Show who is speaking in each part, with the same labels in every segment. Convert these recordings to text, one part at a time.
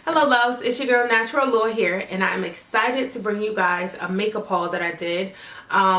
Speaker 1: Hello loves, it's your girl Natural Law here, and I'm excited to bring you guys a makeup haul that I did,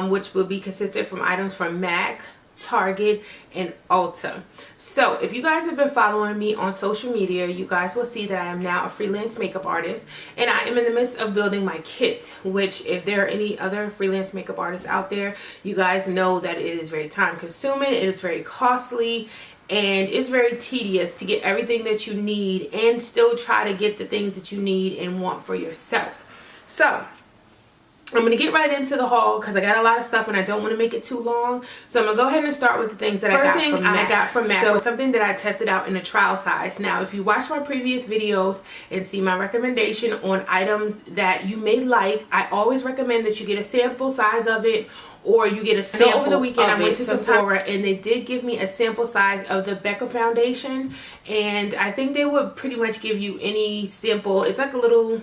Speaker 1: which will be consistent from items from MAC, Target, and Ulta. So if you guys have been following me on social media, you guys will see that I am now a freelance makeup artist, and I am in the midst of building my kit, which if there are any other freelance makeup artists out there, you guys know that it is very time consuming, it is very costly, and it's very tedious to get everything that you need and still try to get the things that you need and want for yourself. So I'm going to get right into the haul because I got a lot of stuff and I don't want to make it too long. So I'm going to go ahead and start with the things that I got from MAC. So something that I tested out in a trial size. Now if you watch my previous videos and see my recommendation on items that you may like, I always recommend that you get a sample size of it, or you get a sample. Over the weekend I went to Sephora and they did give me a sample size of the Becca foundation, and I think they would pretty much give you any sample. It's like a little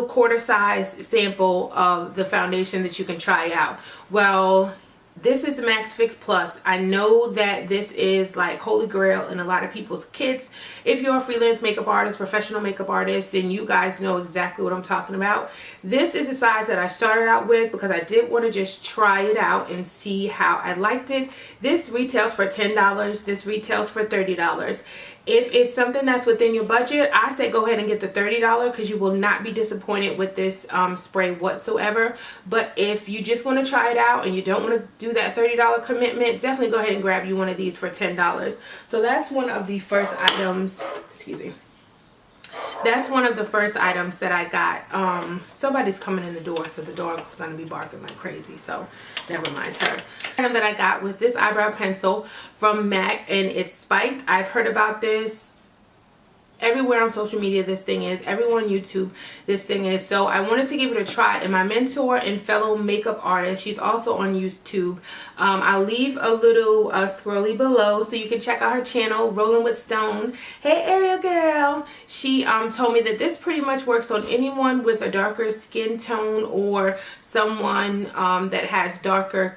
Speaker 1: quarter size sample of the foundation that you can try out. Well, this is the Max Fix Plus. I know that this is like holy grail in a lot of people's kits. If you're a freelance makeup artist, professional makeup artist, then you guys know exactly what I'm talking about. This is the size that I started out with because I did want to just try it out and see how I liked it. This retails for $10. This retails for $30. If it's something that's within your budget, I say go ahead and get the $30 because you will not be disappointed with this spray whatsoever. But if you just want to try it out and you don't want to do that $30 commitment, definitely go ahead and grab you one of these for $10. So that's one of the first items, excuse me. That's one of the first items that I got. Somebody's coming in the door, so the dog's going to be barking like crazy, so never mind her. The item that I got was this eyebrow pencil from MAC, and it's spiked. I've heard about this everywhere on social media. This thing is everywhere on YouTube. This thing is, so I wanted to give it a try, and my mentor and fellow makeup artist, she's also on YouTube. I'll leave a little scrolly below so you can check out her channel, Rolling with Stone. Hey Ariel girl. She told me that this pretty much works on anyone with a darker skin tone or someone that has darker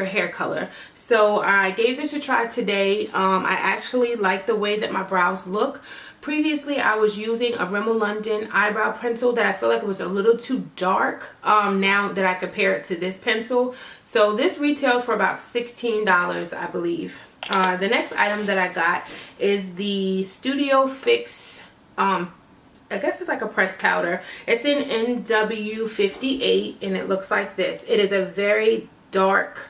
Speaker 1: hair color. So I gave this a try today. I actually like the way that my brows look. Previously, I was using a Rimmel London eyebrow pencil that I feel like was a little too dark now that I compare it to this pencil. So this retails for about $16, I believe. The next item that I got is the Studio Fix, I guess it's like a pressed powder. It's in NW58 and it looks like this. It is a very dark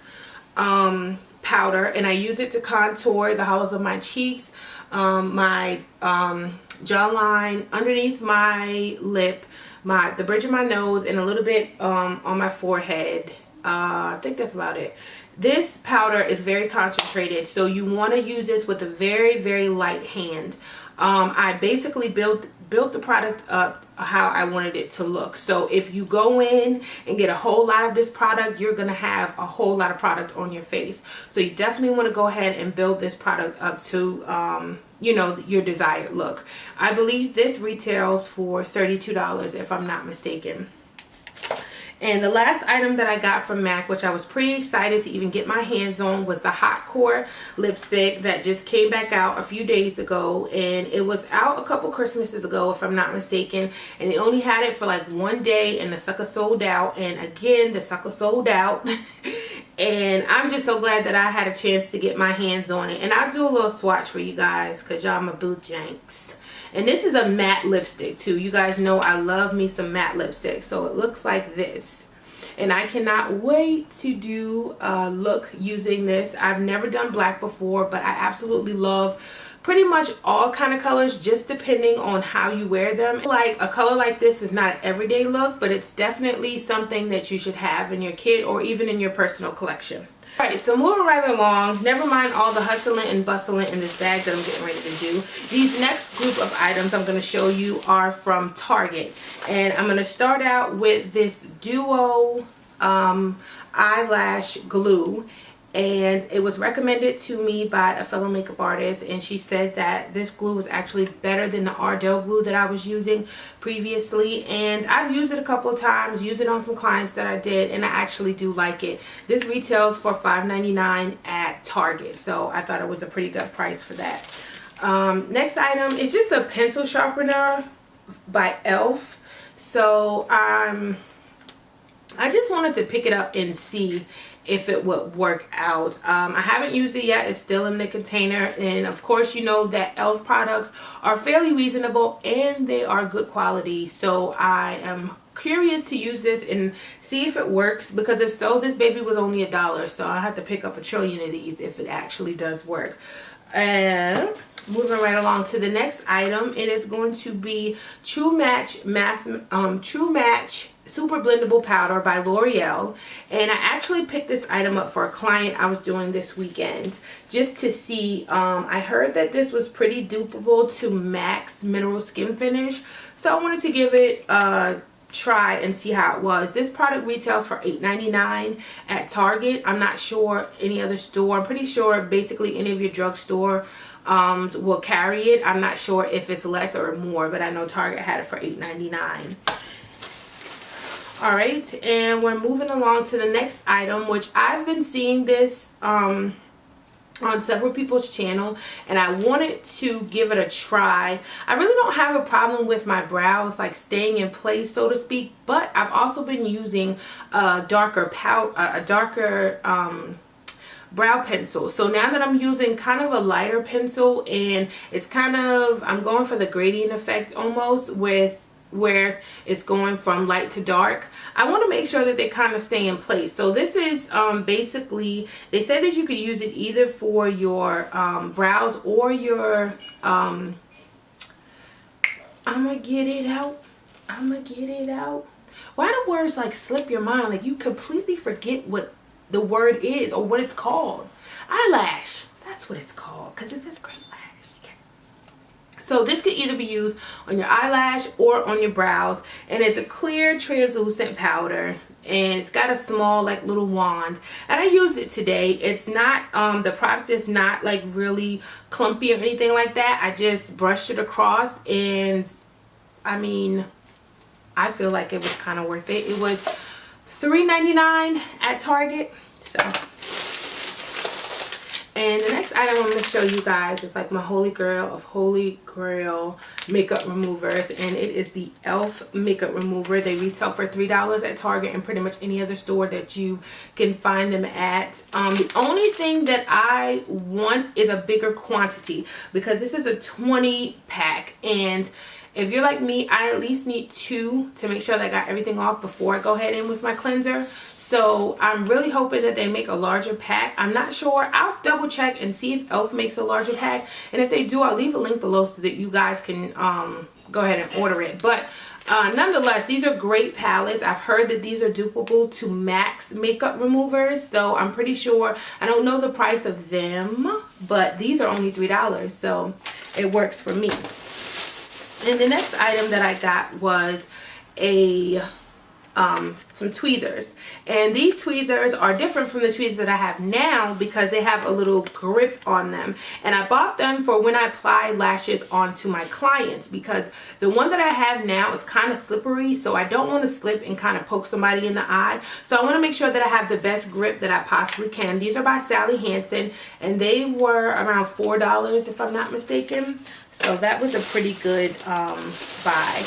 Speaker 1: powder, and I use it to contour the hollows of my cheeks, my jawline, underneath my lip, the bridge of my nose, and a little bit on my forehead. I think that's about it. This powder is very concentrated, so you want to use this with a very light hand. I basically built the product up how I wanted it to look. So if you go in and get a whole lot of this product, you're gonna have a whole lot of product on your face. So you definitely want to go ahead and build this product up to you know, your desired look. I believe this retails for $32 if I'm not mistaken. And the last item that I got from MAC, which I was pretty excited to even get my hands on, was the Hot Core lipstick that just came back out a few days ago. And it was out a couple Christmases ago, if I'm not mistaken. And they only had it for like one day, and the sucker sold out. And again, the sucker sold out. And I'm just so glad that I had a chance to get my hands on it. And I'll do a little swatch for you guys because y'all my boo janks. And this is a matte lipstick too. You guys know I love me some matte lipstick. So it looks like this. And I cannot wait to do a look using this. I've never done black before, but I absolutely love pretty much all kind of colors, just depending on how you wear them. Like a color like this is not an everyday look, but it's definitely something that you should have in your kit or even in your personal collection. Alright, so moving right along, never mind all the hustling and bustling in this bag that I'm getting ready to do. These next group of items I'm going to show you are from Target. And I'm going to start out with this Duo eyelash glue. And it was recommended to me by a fellow makeup artist, and she said that this glue was actually better than the Ardell glue that I was using previously. And I've used it a couple of times, used it on some clients that I did, and I actually do like it. This retails for $5.99 at Target, so I thought it was a pretty good price for that. Next item is just a pencil sharpener by Elf. So I just wanted to pick it up and see if it would work out. I haven't used it yet. It's still in the container, and of course you know that Elf products are fairly reasonable and they are good quality, so I am curious to use this and see if it works, because if so, this baby was only $1, so I have to pick up a trillion of these if it actually does work. And moving right along to the next item, it is going to be True Match Super Blendable Powder by L'Oreal. And I actually picked this item up for a client I was doing this weekend just to see. I heard that this was pretty dupeable to MAC's Mineral Skin Finish, so I wanted to give it a try and see how it was. This product retails for $8.99 at Target. I'm not sure any other store. I'm pretty sure basically any of your drugstore will carry it. I'm not sure if it's less or more, but I know Target had it for $8.99. All right, and we're moving along to the next item, which I've been seeing this on several people's channel, and I wanted to give it a try. I really don't have a problem with my brows like staying in place, so to speak, but I've also been using a darker brow pencil. So now that I'm using kind of a lighter pencil, and it's kind of, I'm going for the gradient effect almost, with where it's going from light to dark, I want to make sure that they kind of stay in place. So this is basically, they said that you could use it either for your brows or your I'm gonna get it out. Why do words like slip your mind? Like you completely forget what the word is or what it's called. Eyelash, that's what it's called, because it says great lash. So this could either be used on your eyelash or on your brows, and it's a clear translucent powder, and it's got a small like little wand, and I used it today. It's not the product is not like really clumpy or anything like that. I just brushed it across, and I mean, I feel like it was kind of worth it. It was $3.99 at Target. So, and the next item I'm going to show you guys is like my holy grail of holy grail makeup removers, and it is the Elf makeup remover. They retail for $3 at Target and pretty much any other store that you can find them at. The only thing that I want is a bigger quantity, because this is a 20 pack, and if you're like me, I at least need 2 to make sure that I got everything off before I go ahead in with my cleanser. So I'm really hoping that they make a larger pack. I'm not sure. I'll double check and see if Elf makes a larger pack. And if they do, I'll leave a link below so that you guys can go ahead and order it. But nonetheless, these are great palettes. I've heard that these are dupeable to MAC's makeup removers. So I'm pretty sure. I don't know the price of them, but these are only $3. So it works for me. And the next item that I got was some tweezers, and these tweezers are different from the tweezers that I have now because they have a little grip on them, and I bought them for when I apply lashes onto my clients, because the one that I have now is kind of slippery, so I don't want to slip and kind of poke somebody in the eye. So I want to make sure that I have the best grip that I possibly can. These are by Sally Hansen, and they were around $4 if I'm not mistaken. So that was a pretty good buy.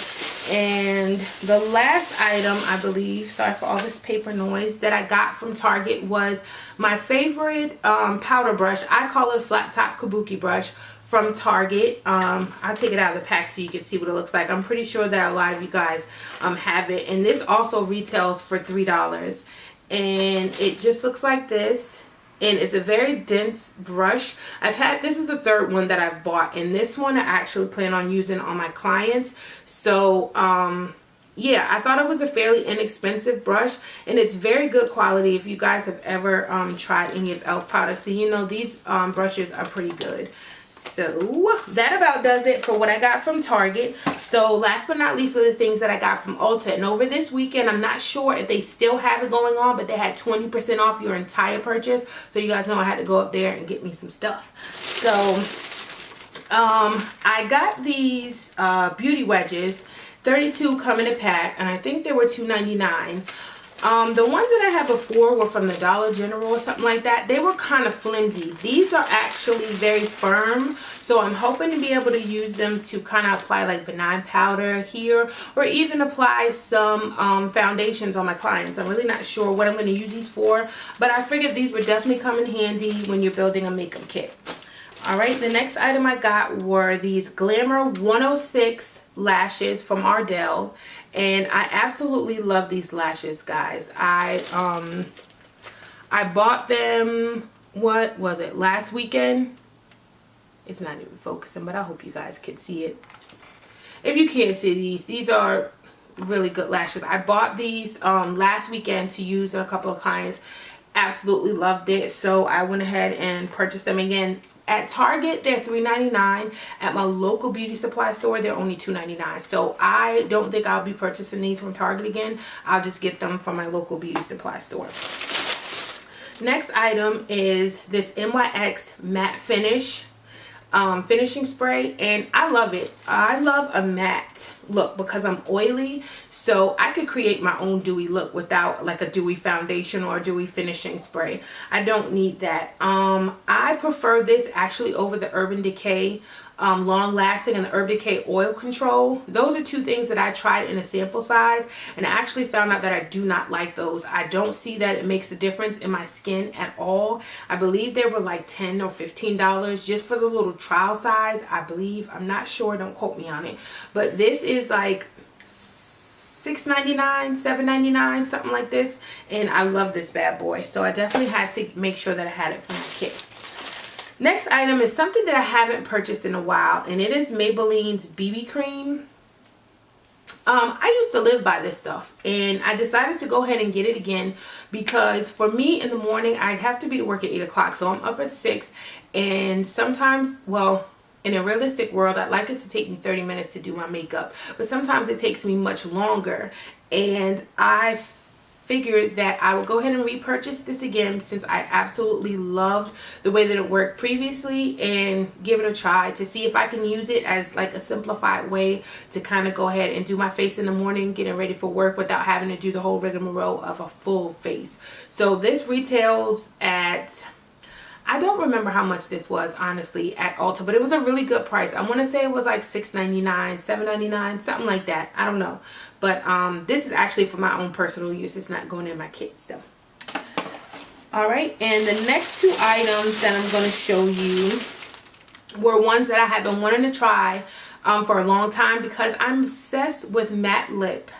Speaker 1: And the last item, I believe, sorry for all this paper noise, that I got from Target was my favorite powder brush. I call it a flat top kabuki brush from Target. I'll take it out of the pack so you can see what it looks like. I'm pretty sure that a lot of you guys have it. And this also retails for $3. And it just looks like this. And it's a very dense brush. This is the third one that I've bought, and this one I actually plan on using on my clients. So yeah, I thought it was a fairly inexpensive brush, and it's very good quality. If you guys have ever tried any of Elf products, then you know these brushes are pretty good. So that about does it for what I got from Target. So last but not least were the things that I got from Ulta. And over this weekend, I'm not sure if they still have it going on, but they had 20% off your entire purchase. So you guys know I had to go up there and get me some stuff. So I got these beauty wedges. 32 come in a pack, and I think they were $2.99. The ones that I had before were from the Dollar General or something like that. They were kind of flimsy. These are actually very firm, so I'm hoping to be able to use them to kind of apply like benign powder here, or even apply some foundations on my clients. I'm really not sure what I'm going to use these for, but I figured these would definitely come in handy when you're building a makeup kit. Alright, the next item I got were these Glamour 106 lashes from Ardell, and I absolutely love these lashes, guys. I bought them, what was it, last weekend? It's not even focusing, but I hope you guys can see it. If you can't see these are really good lashes. I bought these last weekend to use on a couple of clients. Absolutely loved it, so I went ahead and purchased them again. At Target, they're $3.99. At my local beauty supply store, they're only $2.99. So I don't think I'll be purchasing these from Target again. I'll just get them from my local beauty supply store. Next item is this NYX matte finish finishing spray, and I love it. I love a matte look because I'm oily, so I could create my own dewy look without like a dewy foundation or a dewy finishing spray. I don't need that. I prefer this actually over the Urban Decay long lasting and the Urban Decay oil control. Those are two things that I tried in a sample size, and I actually found out that I do not like those. I don't see that it makes a difference in my skin at all. I believe they were like $10 or $15 just for the little trial size, I believe. I'm not sure, don't quote me on it, but this is like $6.99, $7.99, something like this, and I love this bad boy, so I definitely had to make sure that I had it for my kit. Next item is something that I haven't purchased in a while, and it is Maybelline's BB cream. I used to live by this stuff, and I decided to go ahead and get it again because for me in the morning I have to be to work at 8 o'clock, so I'm up at 6, and sometimes, well, in a realistic world, I'd like it to take me 30 minutes to do my makeup, but sometimes it takes me much longer, and I figured that I would go ahead and repurchase this again since I absolutely loved the way that it worked previously, and give it a try to see if I can use it as like a simplified way to kind of go ahead and do my face in the morning getting ready for work without having to do the whole rigmarole of a full face. So this retails at, I don't remember how much this was honestly at Ulta, but it was a really good price. I want to say it was like $6.99, $7.99, something like that. I don't know, but this is actually for my own personal use. It's not going in my kit. So all right, and the next two items that I'm going to show you were ones that I have been wanting to try for a long time because I'm obsessed with matte lip.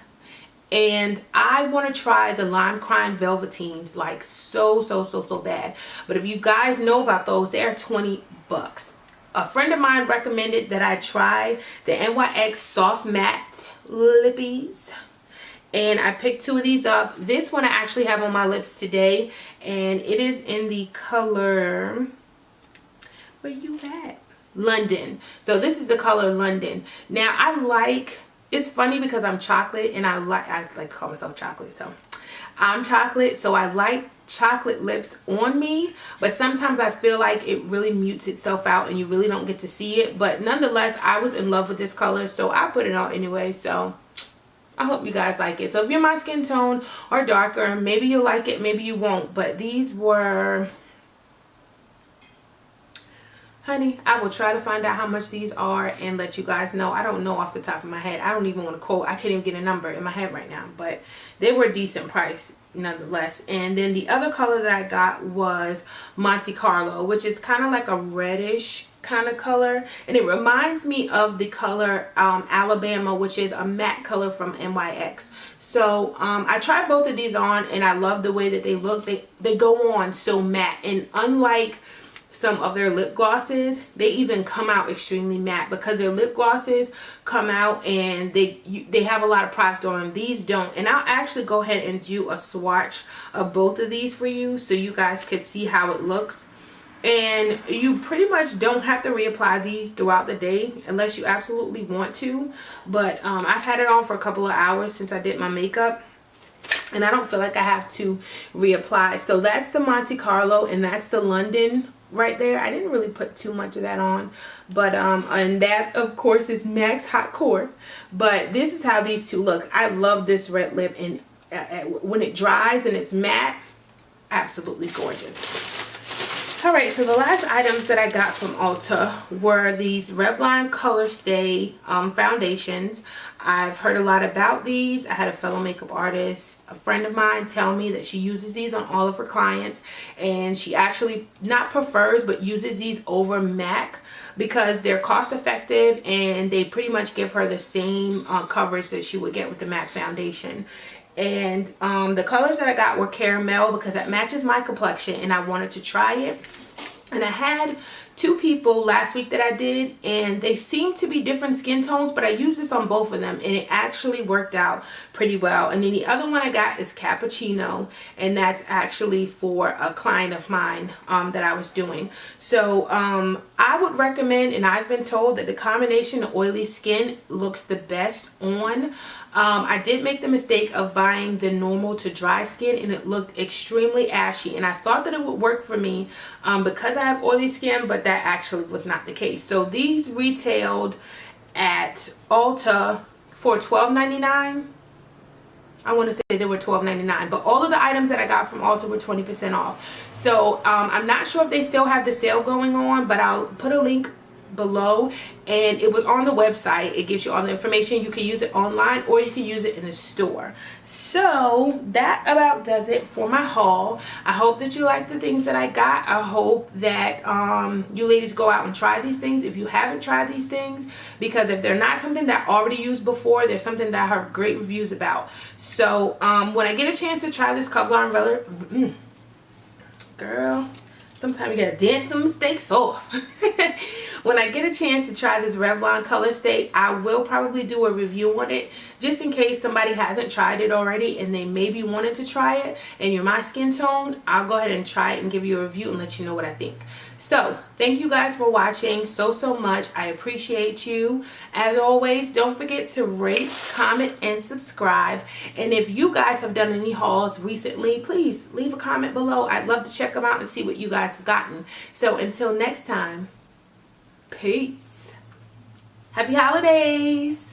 Speaker 1: And I want to try the Lime Crime Velveteens like so bad. But if you guys know about those, they are 20 bucks. A friend of mine recommended that I try the NYX Soft Matte Lippies, and I picked two of these up. This one I actually have on my lips today, and it is in the color, where you at? London. So this is the color London. Now I like, it's funny because I'm chocolate, and I like to call myself chocolate, so I'm chocolate, so I like chocolate lips on me, but sometimes I feel like it really mutes itself out and you really don't get to see it. But nonetheless, I was in love with this color, so I put it on anyway. So I hope you guys like it. So if you're my skin tone or darker, maybe you'll like it, maybe you won't. But these were, honey, I will try to find out how much these are and let you guys know. I don't know off the top of my head. I don't even want to quote. I can't even get a number in my head right now, but they were a decent price nonetheless. And then the other color that I got was Monte Carlo, which is kind of like a reddish kind of color, and it reminds me of the color Alabama, which is a matte color from NYX. So I tried both of these on, and I love the way that they look. They go on so matte, and unlike some of their lip glosses, they even come out extremely matte because their lip glosses come out and they have a lot of product on them. These don't. And I'll actually go ahead and do a swatch of both of these for you so you guys can see how it looks. And you pretty much don't have to reapply these throughout the day unless you absolutely want to. But I've had it on for a couple of hours since I did my makeup, and I don't feel like I have to reapply. So that's the Monte Carlo, and that's the London right there. I didn't really put too much of that on, but and that of course is Max Hot Core. But this is how these two look. I love this red lip, and when it dries and it's matte, absolutely gorgeous. All right, so the last items that I got from Ulta were these Revlon Color Stay foundations. I've heard a lot about these. I had a fellow makeup artist, a friend of mine, tell me that she uses these on all of her clients, and she actually not prefers but uses these over MAC because they're cost effective and they pretty much give her the same coverage that she would get with the MAC foundation. And the colors that I got were caramel because that matches my complexion and I wanted to try it. And I had 2 people last week that I did, and they seem to be different skin tones, but I used this on both of them and it actually worked out pretty well. And then the other one I got is cappuccino, and that's actually for a client of mine that I was doing. So I would recommend, and I've been told that the combination of oily skin looks the best on. I did make the mistake of buying the normal to dry skin and it looked extremely ashy, and I thought that it would work for me because I have oily skin, but that actually was not the case. So these retailed at Ulta for $12.99. I want to say they were $12.99, but all of the items that I got from Ulta were 20% off. So I'm not sure if they still have the sale going on, but I'll put a link below, and it was on the website. It gives you all the information. You can use it online or you can use it in the store. So that about does it for my haul. I hope that you like the things that I got. I hope that you ladies go out and try these things if you haven't tried these things, because if they're not something that I already used before, they're something that I have great reviews about. So when I get a chance to try this Kevlar girl, sometimes you gotta dance the mistakes off. When I get a chance to try this Revlon Color Stay, I will probably do a review on it, just in case somebody hasn't tried it already and they maybe wanted to try it and you're my skin tone. I'll go ahead and try it and give you a review and let you know what I think. So thank you guys for watching so much. I appreciate you. As always, don't forget to rate, comment, and subscribe. And if you guys have done any hauls recently, please leave a comment below. I'd love to check them out and see what you guys have gotten. So until next time, peace. Happy holidays.